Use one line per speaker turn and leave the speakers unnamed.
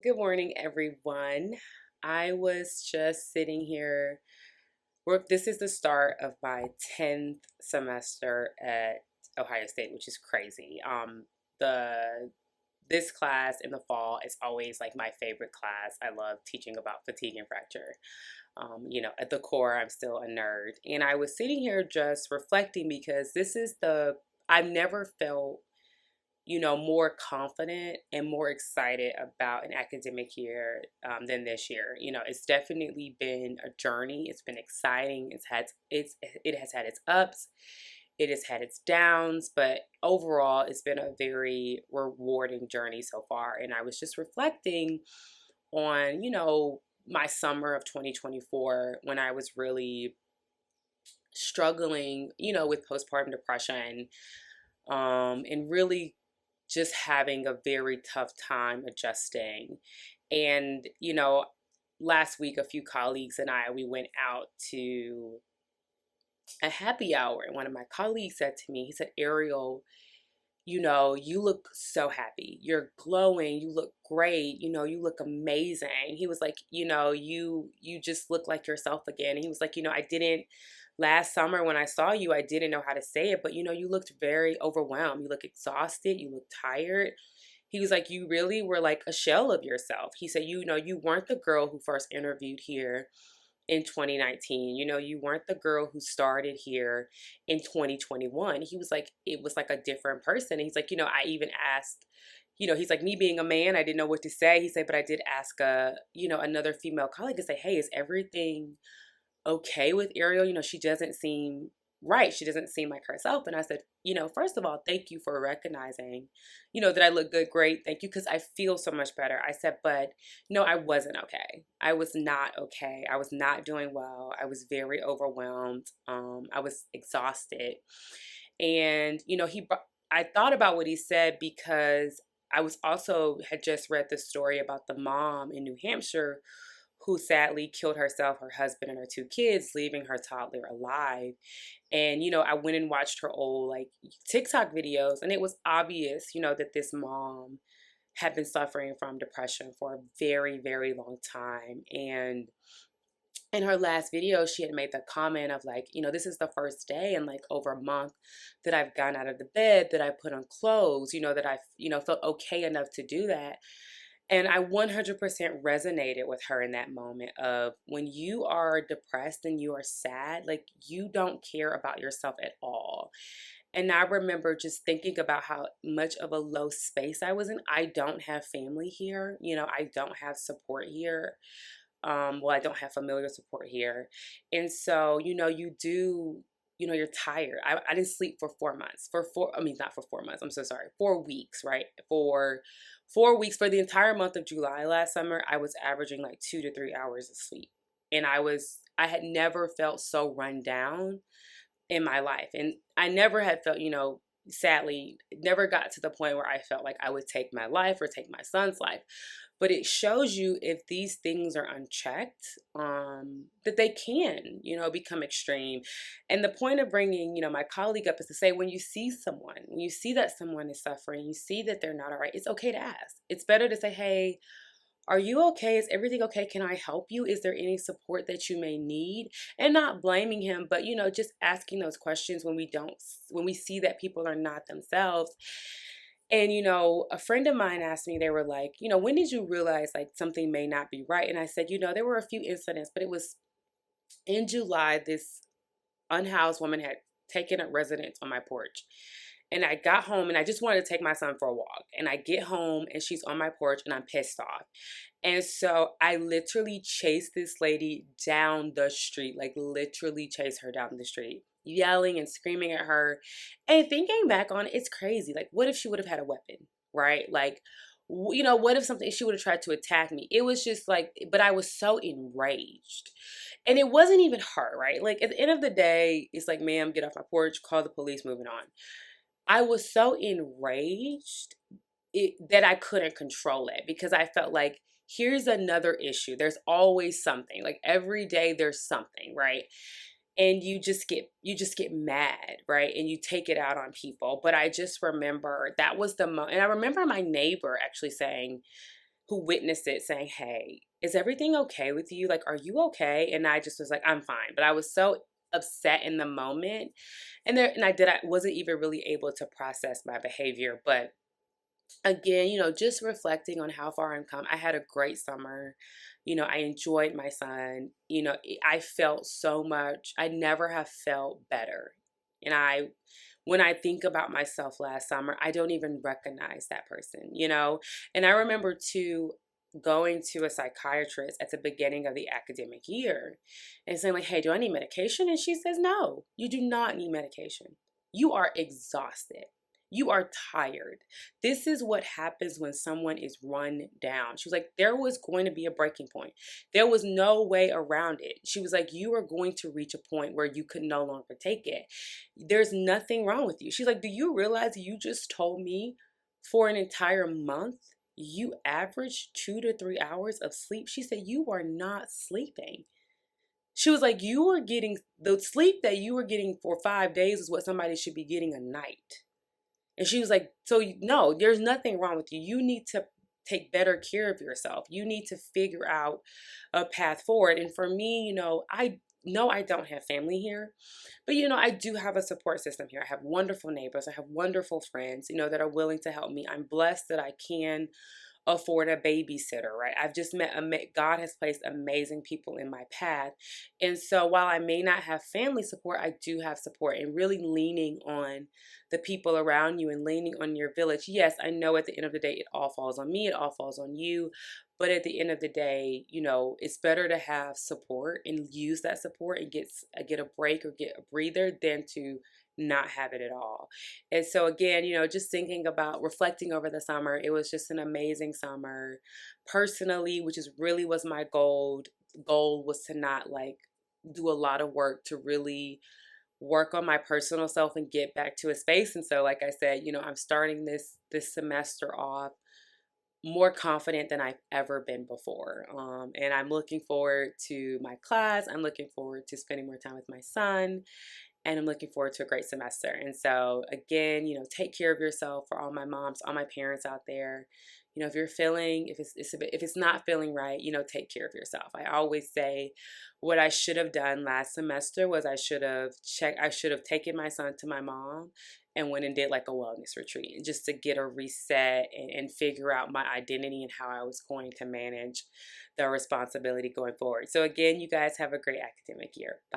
Good morning, everyone. I was just sitting here. This is the start of my 10th semester at Ohio State, which is crazy. The This class in the fall is always like my favorite class. I love teaching about fatigue and fracture. At the core, I'm still a nerd. And I was sitting here just reflecting because I've never felt more confident and more excited about an academic year than this year. It's definitely been a journey. It's been exciting. It has had its ups, it has had its downs, but overall, it's been a very rewarding journey so far. And I was just reflecting on, my summer of 2024 when I was really struggling, with postpartum depression, and really just having a very tough time adjusting. And, last week, a few colleagues and we went out to a happy hour. And one of my colleagues said to me, he said, Ariel, you look so happy. You're glowing. You look great. You look amazing. He was like, you just look like yourself again. And he was like, I didn't last summer when I saw you, I didn't know how to say it, but you looked very overwhelmed. You look exhausted. You look tired. He was like, you really were like a shell of yourself. He said, you weren't the girl who first interviewed here in 2019. You weren't the girl who started here in 2021. He was like, it was like a different person. And he's like, I even asked, he's like, me being a man, I didn't know what to say. He said, but I did ask another female colleague to say, hey, is everything okay with Ariel? She doesn't seem right. She doesn't seem like herself. And I said, first of all, thank you for recognizing, that I look good. Great. Thank you. Cause I feel so much better. I said, but no, I wasn't okay. I was not okay. I was not doing well. I was very overwhelmed. I was exhausted. And, I thought about what he said because I was also had just read the story about the mom in New Hampshire who sadly killed herself, her husband, and her two kids, leaving her toddler alive. And, I went and watched her old like TikTok videos, and it was obvious, that this mom had been suffering from depression for a very, very long time. And in her last video, she had made the comment of like, this is the first day in like over a month that I've gotten out of the bed, that I put on clothes, that I, felt okay enough to do that. And I 100% resonated with her in that moment of when you are depressed and you are sad, like you don't care about yourself at all. And I remember just thinking about how much of a low space I was in. I don't have family here. I don't have support here. Well, I don't have familiar support here. And so, you're tired. I didn't sleep for 4 months. I mean, not for 4 months. I'm so sorry. 4 weeks, right? For 4 weeks, for the entire month of July last summer, I was averaging like 2 to 3 hours of sleep. And I had never felt so run down in my life. And I never had felt, sadly, never got to the point where I felt like I would take my life or take my son's life. But it shows you if these things are unchecked, that they can, become extreme. And the point of bringing, my colleague up is to say, when you see someone, when you see that someone is suffering, you see that they're not all right, it's okay to ask. It's better to say, hey, are you okay? Is everything okay? Can I help you? Is there any support that you may need? And not blaming him, but just asking those questions when we see that people are not themselves. And a friend of mine asked me, they were like, when did you realize like something may not be right? And I said, there were a few incidents, but it was in July, this unhoused woman had taken up residence on my porch. And I got home and I just wanted to take my son for a walk. And I get home and she's on my porch and I'm pissed off. And so I literally chased this lady down the street, like literally chased her down the street, yelling and screaming at her. And thinking back on it, it's crazy. Like, what if she would have had a weapon, right? Like, what if she would have tried to attack me? It was just like, but I was so enraged. And it wasn't even her, right? Like, at the end of the day, it's like, ma'am, get off my porch, call the police, moving on. I was so enraged that I couldn't control it because I felt like here's another issue. There's always something. Like every day there's something, right? And you just get mad, right? And you take it out on people. But I just remember that was the moment. And I remember my neighbor actually saying, who witnessed it saying, "Hey, is everything okay with you? Like, are you okay?" And I just was like, "I'm fine." But I was so upset in the moment. I wasn't even really able to process my behavior. But again, just reflecting on how far I've come. I had a great summer. I enjoyed my son. I felt so much. I never have felt better. And when I think about myself last summer, I don't even recognize that person. And I remember too going to a psychiatrist at the beginning of the academic year and saying like, "Hey, do I need medication?" And she says, "No, you do not need medication. You are exhausted. You are tired. This is what happens when someone is run down." She was like, "There was going to be a breaking point. There was no way around it." She was like, "You are going to reach a point where you could no longer take it. There's nothing wrong with you." She's like, "Do you realize you just told me for an entire month you average 2 to 3 hours of sleep?" She said, "You are not sleeping." She was like, "You are getting the sleep that you were getting for 5 days is what somebody should be getting a night." And she was like, "So, no, there's nothing wrong with you. You need to take better care of yourself. You need to figure out a path forward." And for me, I know I don't have family here, but I do have a support system here. I have wonderful neighbors. I have wonderful friends, that are willing to help me. I'm blessed that I can afford a babysitter, right? I've just God has placed amazing people in my path. And so while I may not have family support, I do have support, and really leaning on the people around you and leaning on your village. Yes, I know at the end of the day, it all falls on me, it all falls on you. But at the end of the day, it's better to have support and use that support and get a break or get a breather than to not have it at all. And so again, just thinking about reflecting over the summer, it was just an amazing summer. Personally, which is really was my goal was to not like do a lot of work to really work on my personal self and get back to a space. And so like I said, I'm starting this semester off more confident than I've ever been before. And I'm looking forward to my class. I'm looking forward to spending more time with my son, and I'm looking forward to a great semester. And so again, take care of yourself. For all my moms, all my parents out there, if you're feeling, if it's not feeling right, take care of yourself. I always say what I should have done last semester was I should have taken my son to my mom and went and did like a wellness retreat just to get a reset and figure out my identity and how I was going to manage the responsibility going forward. So again, you guys have a great academic year. Bye.